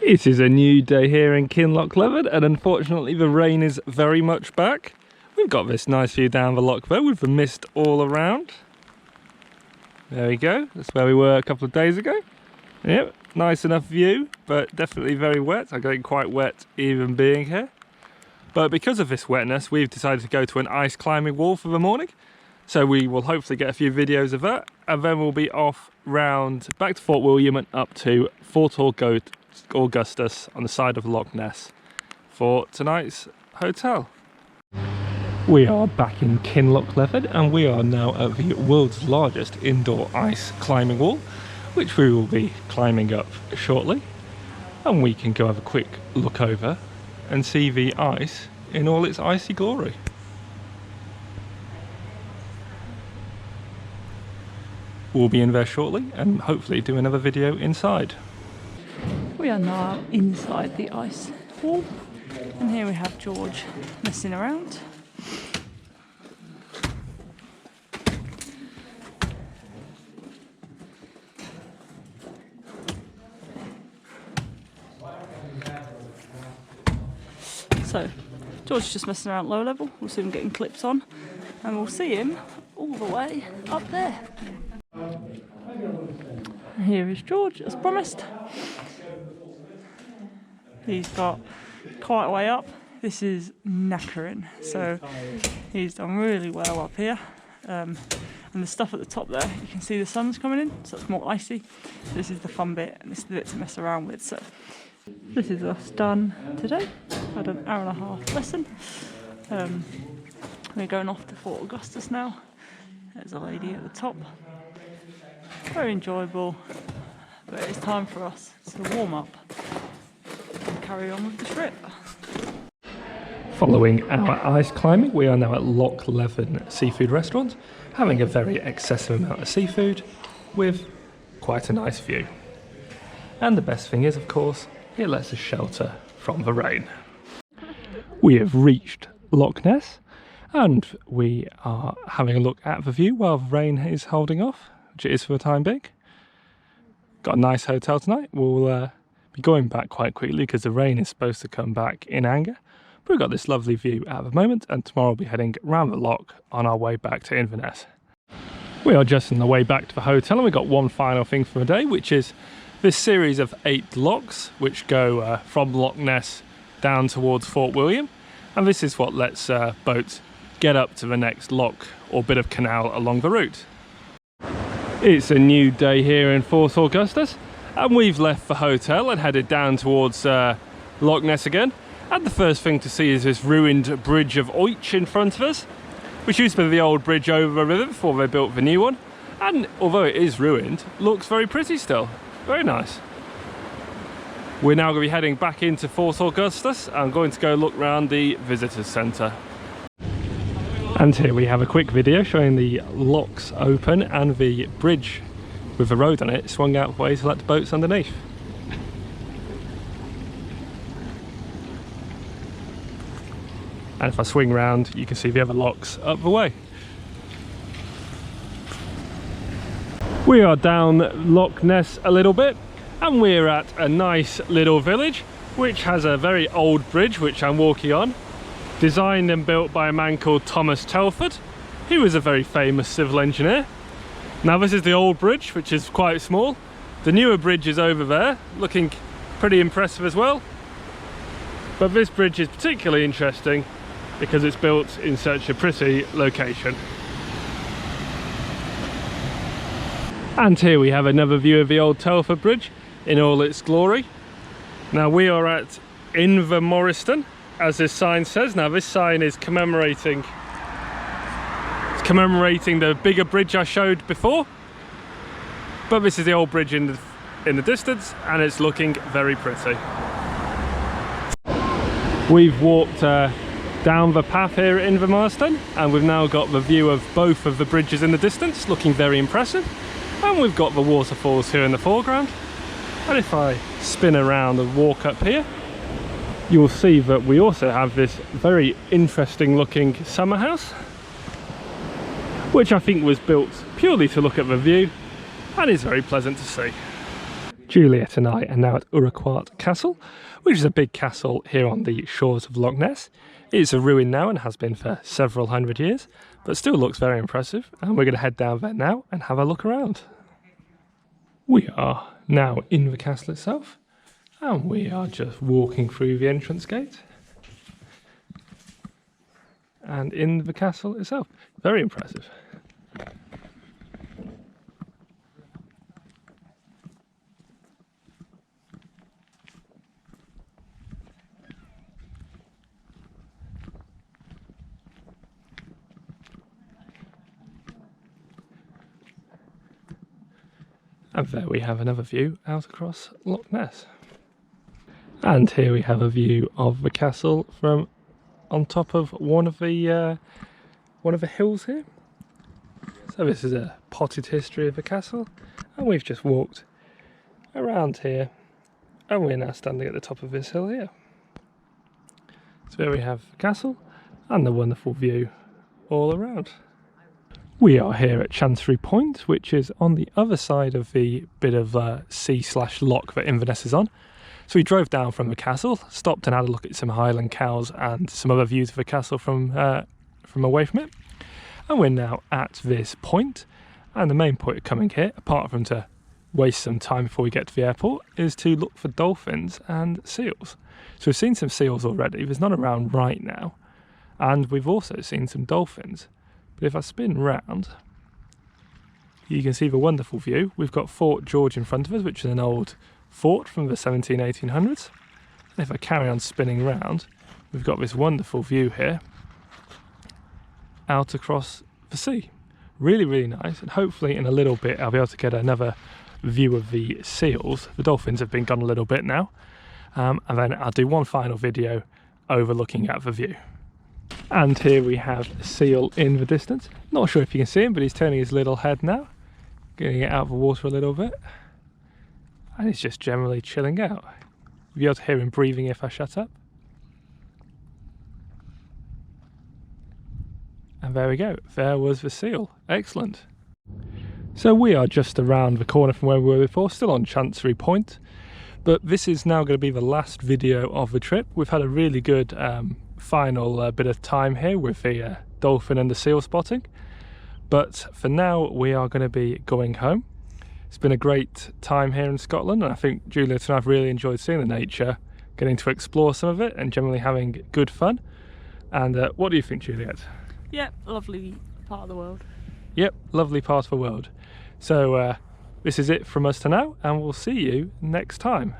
It is a new day here in Loch Ness, and unfortunately the rain is very much back. We've got this nice view down the loch though, with the mist all around. There we go, that's where we were a couple of days ago. Yep, nice enough view, but definitely very wet. I'm getting quite wet even being here. But because of this wetness, we've decided to go to an ice climbing wall for the morning. So we will hopefully get a few videos of that, and then we'll be off round back to Fort William and up to Fort Augustus on the side of Loch Ness for tonight's hotel. We are back in Loch Ness, and we are now at the world's largest indoor ice climbing wall, which we will be climbing up shortly. And we can go have a quick look over and see the ice in all its icy glory. We'll be in there shortly and hopefully do another video inside. We are now inside the ice wall, and here we have George messing around. So George's just messing around low level. We'll see him getting clips on, and we'll see him all the way up there. Here is George, as promised. He's got quite a way up. This is knackering, so he's done really well up here. And the stuff at the top there, you can see the sun's coming in, so it's more icy. This is the fun bit, and this is the bit to mess around with. So this is us done today. Had an hour and a half lesson. We're going off to Fort Augustus now. There's a lady at the top. Very enjoyable, but it's time for us to warm up and carry on with the trip. Following our ice climbing, we are now at Loch Ness seafood restaurant, having a very excessive amount of seafood with quite a nice view. And the best thing is, of course, it lets us shelter from the rain. We have reached Loch Ness, and we are having a look at the view while the rain is holding off, which it is for the time being. Got a nice hotel tonight. We'll be going back quite quickly because the rain is supposed to come back in anger. But we've got this lovely view at the moment, and tomorrow we'll be heading round the loch on our way back to Inverness. We are just on the way back to the hotel, and we've got one final thing for the day, which is this series of 8 lochs which go from Loch Ness down towards Fort William, and this is what lets boats get up to the next loch or bit of canal along the route. It's a new day here in Fort Augustus, and we've left the hotel and headed down towards Loch Ness again. And the first thing to see is this ruined Bridge of Oich in front of us, which used to be the old bridge over the river before they built the new one. And although it is ruined, looks very pretty still. Very nice. We're now going to be heading back into Fort Augustus. I'm going to go look around the visitors centre. And here we have a quick video showing the locks open and the bridge with the road on it swung out the way to let the boats underneath. And if I swing round, you can see the other locks up the way. We are down Loch Ness a little bit, and we're at a nice little village which has a very old bridge which I'm walking on, designed and built by a man called Thomas Telford, who was a very famous civil engineer. Now this is the old bridge, which is quite small. The newer bridge is over there, looking pretty impressive as well. But this bridge is particularly interesting because it's built in such a pretty location. And here we have another view of the old Telford Bridge in all its glory. Now we are at Invermoriston, as this sign says. Now this sign is commemorating the bigger bridge I showed before, but this is the old bridge in the distance, and it's looking very pretty. We've walked down the path here at Invermoriston, and we've now got the view of both of the bridges in the distance, looking very impressive. And we've got the waterfalls here in the foreground. And if I spin around and walk up here, you will see that we also have this very interesting looking summer house, which I think was built purely to look at the view, and is very pleasant to see. Juliet and I are now at Urquhart Castle, which is a big castle here on the shores of Loch Ness. It's a ruin now and has been for several hundred years, but still looks very impressive, and we're going to head down there now and have a look around. We are now in the castle itself, and we are just walking through the entrance gate and in the castle itself. Very impressive. And there we have another view out across Loch Ness. And here we have a view of the castle from on top of one of the hills here. So this is a potted history of the castle, and we've just walked around here, and we're now standing at the top of this hill here. So there we have the castle and the wonderful view all around. We are here at Chanonry Point, which is on the other side of the bit of sea/loch that Inverness is on. So we drove down from the castle, stopped and had a look at some Highland cows and some other views of the castle from away from it. And we're now at this point, and the main point of coming here, apart from to waste some time before we get to the airport, is to look for dolphins and seals. So we've seen some seals already, there's none around right now, and we've also seen some dolphins. But if I spin round, you can see the wonderful view. We've got Fort George in front of us, which is an old fort from the 1800s. And if I carry on spinning round, we've got this wonderful view here out across the sea. Really, really nice. And hopefully in a little bit I'll be able to get another view of the seals. The dolphins have been gone a little bit now. And then I'll do one final video overlooking at the view. And here we have a seal in the distance. Not sure if you can see him, but he's turning his little head now, getting it out of the water a little bit, and he's just generally chilling out. You'll be able to hear him breathing if I shut up. And there we go, there was the seal. Excellent. So we are just around the corner from where we were before, still on Chanonry Point, but this is now going to be the last video of the trip. We've had a really good final bit of time here with the dolphin and the seal spotting, but for now we are going to be going home. It's been a great time here in Scotland, and I think Juliet and I have really enjoyed seeing the nature, getting to explore some of it and generally having good fun. And what do you think, Juliet? Yep, lovely part of the world. Yep, lovely part of the world. So this is it from us to now, and we'll see you next time.